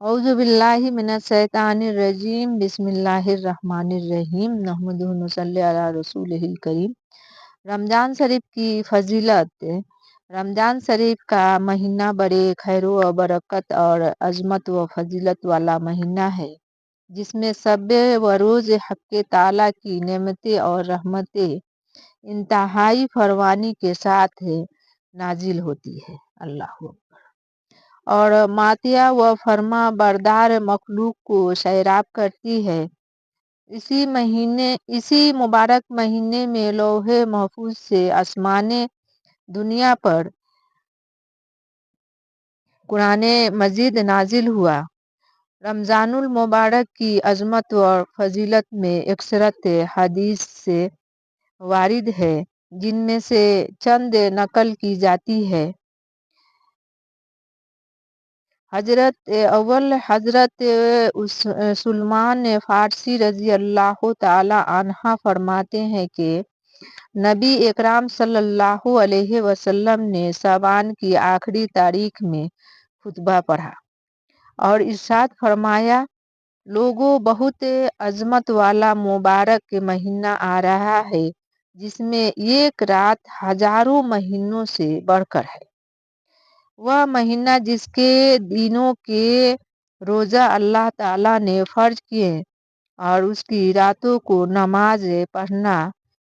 اعوذ باللہ من الشیطان الرجیم بسم اللہ الرحمن الرحیم نحمدہ و نصلی علی رسولہ الکریم۔ رمضان شریف کی فضیلت۔ رمضان شریف کا مہینہ بڑے خیر و برکت اور عظمت و فضیلت والا مہینہ ہے، جس میں شب و روز حق تعالیٰ کی نعمتیں اور رحمتیں انتہائی فراوانی کے ساتھ نازل ہوتی ہے۔ اللہ اور ماتیہ و فرما بردار مخلوق کو سیراب کرتی ہے۔ اسی مبارک مہینے میں لوح محفوظ سے آسمان دنیا پر قرآن مجید نازل ہوا۔ رمضان المبارک کی عظمت اور فضیلت میں اکثرت حدیث سے وارد ہے، جن میں سے چند نقل کی جاتی ہے۔ حضرت سلمان فارسی رضی اللہ تعالی عنہ فرماتے ہیں کہ نبی اکرم صلی اللہ علیہ وسلم نے شعبان کی آخری تاریخ میں خطبہ پڑھا اور ارشاد فرمایا، لوگوں، بہت عظمت والا مبارک مہینہ آ رہا ہے، جس میں ایک رات ہزاروں مہینوں سے بڑھ کر ہے۔ وہ مہینہ جس کے دنوں کے روزہ اللہ تعالیٰ نے فرض کیے اور اس کی راتوں کو نماز پڑھنا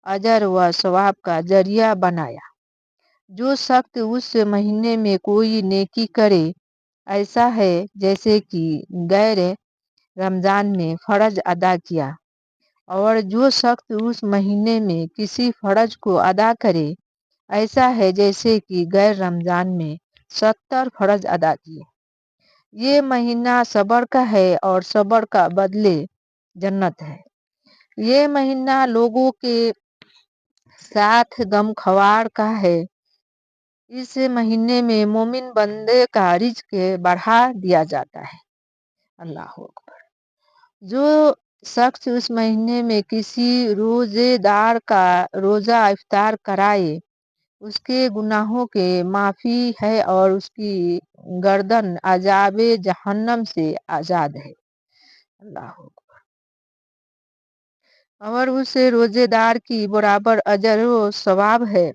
اجر و ثواب کا ذریعہ بنایا۔ جو شخص اس مہینے میں کوئی نیکی کرے، ایسا ہے جیسے کہ غیر رمضان میں فرض ادا کیا، اور جو شخص اس مہینے میں کسی فرض کو ادا کرے، ایسا ہے جیسے کہ غیر رمضان میں 70 فرض ادا کیے۔ یہ مہینہ صبر کا ہے اور صبر کا بدلے جنت ہے۔ یہ مہینہ لوگوں کے ساتھ غمخوار کا ہے۔ اس مہینے میں مومن بندے کا رزق بڑھا دیا جاتا ہے۔ اللہ اکبر۔ جو شخص اس مہینے میں کسی روزے دار کا روزہ افطار کرائے، اس کے گناہوں کے معافی ہے اور اس کی گردن عذاب جہنم سے آزاد ہے۔ اللہ اکبر۔ اور اس روزے دار کی برابر اجر و ثواب ہے،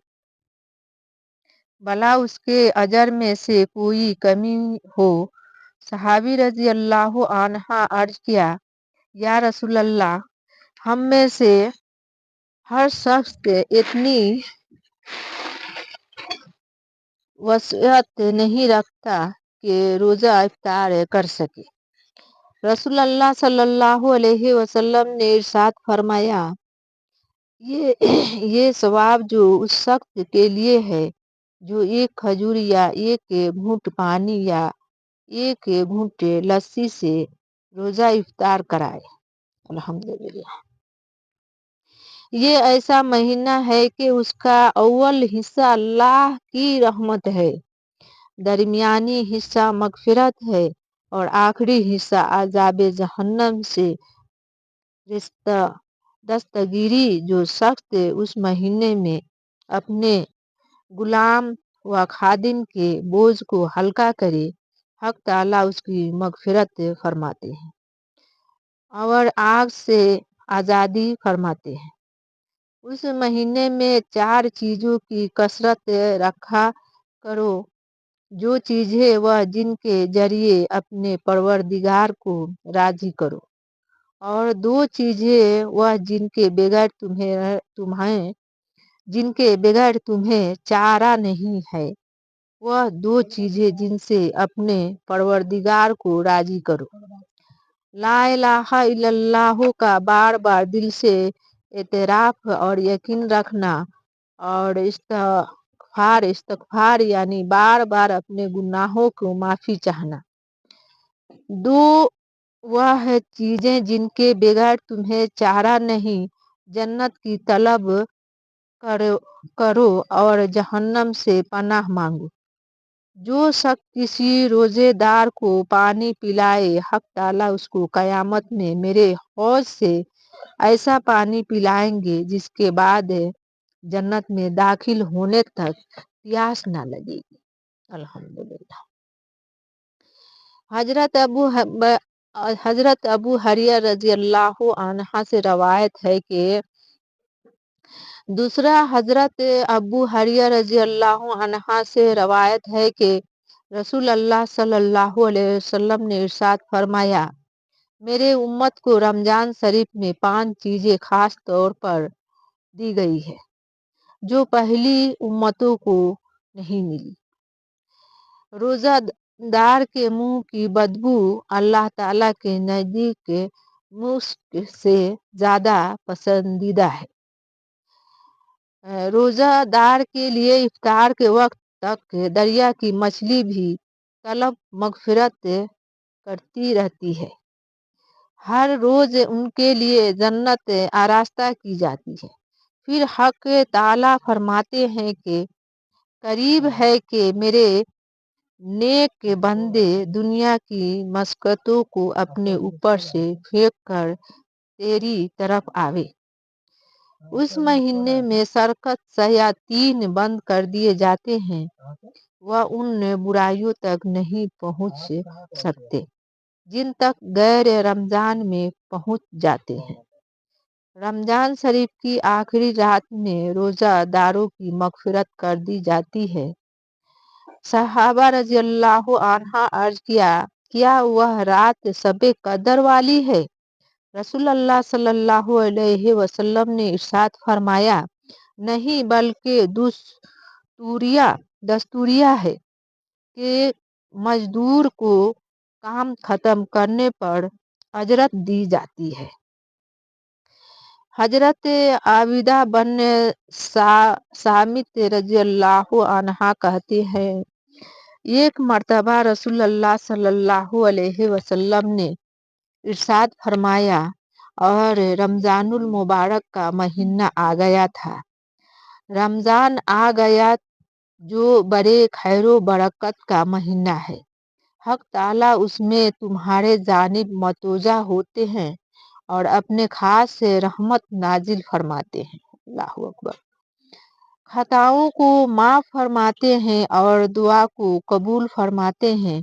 بھلا اس کے اجر میں سے کوئی کمی ہو۔ صحابی رضی اللہ عنہ عرض کیا، یا رسول اللہ، ہم میں سے ہر شخص اتنی وسعت نہیں رکھتا کہ روزہ افطار کر سکے۔ رسول اللہ صلی اللہ علیہ وسلم نے ارشاد فرمایا، یہ ثواب جو اس شخص کے لیے ہے جو ایک کھجور یا ایک گھونٹ پانی یا ایک گھونٹ لسی سے روزہ افطار کرائے۔ الحمدللہ۔ یہ ایسا مہینہ ہے کہ اس کا اول حصہ اللہ کی رحمت ہے، درمیانی حصہ مغفرت ہے اور آخری حصہ عذاب جہنم سے دستگیری۔ جو شخص اس مہینے میں اپنے غلام و خادم کے بوجھ کو ہلکا کرے، حق تعالیٰ اس کی مغفرت فرماتے ہیں اور آگ سے آزادی فرماتے ہیں۔ اس مہینے میں 4 چیزوں کی کثرت رکھا کرو، جو چیزیں وہ جن کے ذریعے اپنے پروردگار کو راضی کرو، اور 2 چیزیں وہ جن کے بغیر تمہیں چارہ نہیں ہے، وہ 2 چیزیں جن سے اپنے پروردگار کو راضی کرو۔ لا الہ الا اللہ کا بار بار دل سے اعتراف اور یقین رکھنا، اور استغفار یعنی بار بار اپنے گناہوں کو معافی چاہنا۔ 2 وہ چیزیں جن کے بغیر تمہیں چارہ نہیں، جنت کی طلب کرو اور جہنم سے پناہ مانگو۔ جو شخص کسی روزے دار کو پانی پلائے، حق تعالیٰ اس کو قیامت میں میرے حوض سے ایسا پانی پلائیں گے جس کے بعد جنت میں داخل ہونے تک پیاس نہ لگے گی۔ الحمدللہ۔ حضرت ابو حریرہ رضی اللہ عنہ سے روایت ہے کہ حضرت ابو حریرہ رضی اللہ عنہ سے روایت ہے کہ رسول اللہ صلی اللہ علیہ وسلم نے ارشاد فرمایا، میرے امت کو رمضان شریف میں 5 چیزیں خاص طور پر دی گئی ہے جو پہلی امتوں کو نہیں ملی۔ روزہ دار کے منہ کی بدبو اللہ تعالیٰ کے نزدیک مسک سے زیادہ پسندیدہ ہے۔ روزہ دار کے لیے افطار کے وقت تک دریا کی مچھلی بھی طلب مغفرت کرتی رہتی ہے۔ ہر روز ان کے لیے جنت آراستہ کی جاتی ہے۔ پھر حق تعالیٰ فرماتے ہیں کہ قریب ہے کہ میرے نیک بندے دنیا کی مسقطوں کو اپنے اوپر سے پھینک کر تیری طرف آوے۔ اس مہینے میں سرکت شیاطین بند کر دیے جاتے ہیں، وہ ان برائیوں تک نہیں پہنچ سکتے جن تک غیر رمضان میں پہنچ جاتے ہیں۔ رمضان شریف کی آخری رات میں روزہ داروں کی مغفرت کر دی جاتی ہے۔ صحابہ رضی اللہ عنہ عرض کیا وہ رات شب قدر والی ہے؟ رسول اللہ صلی اللہ علیہ وسلم نے ارشاد فرمایا، نہیں بلکہ دستوریہ ہے کہ مزدور کو کام ختم کرنے پر اجرت دی جاتی ہے۔ حضرت عابدہ بن صامت رضی اللہ عنہ کہتے ہیں، ایک مرتبہ رسول اللہ صلی اللہ علیہ وسلم نے ارشاد فرمایا اور رمضان المبارک کا مہینہ آ گیا تھا۔ رمضان آ گیا جو بڑے خیر و برکت کا مہینہ ہے۔ حق تعالیٰ اس میں تمہارے جانب متوجہ ہوتے ہیں اور اپنے خاص سے رحمت نازل فرماتے ہیں۔ اللہ اکبر۔ خطاؤں کو معاف فرماتے ہیں اور دعا کو قبول فرماتے ہیں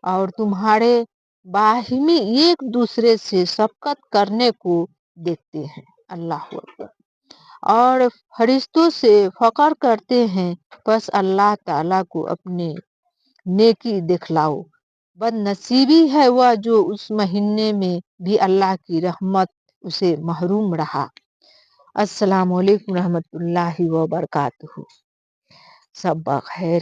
اور تمہارے باہمی ایک دوسرے سے شفقت کرنے کو دیکھتے ہیں۔ اللہ اکبر۔ اور فرشتوں سے فخر کرتے ہیں، بس اللہ تعالیٰ کو اپنے نیکی دکھلاؤ۔ بد نصیبی ہے وہ جو اس مہینے میں بھی اللہ کی رحمت اسے محروم رہا۔ السلام علیکم ورحمۃ اللہ وبرکاتہ۔ سب بخیر۔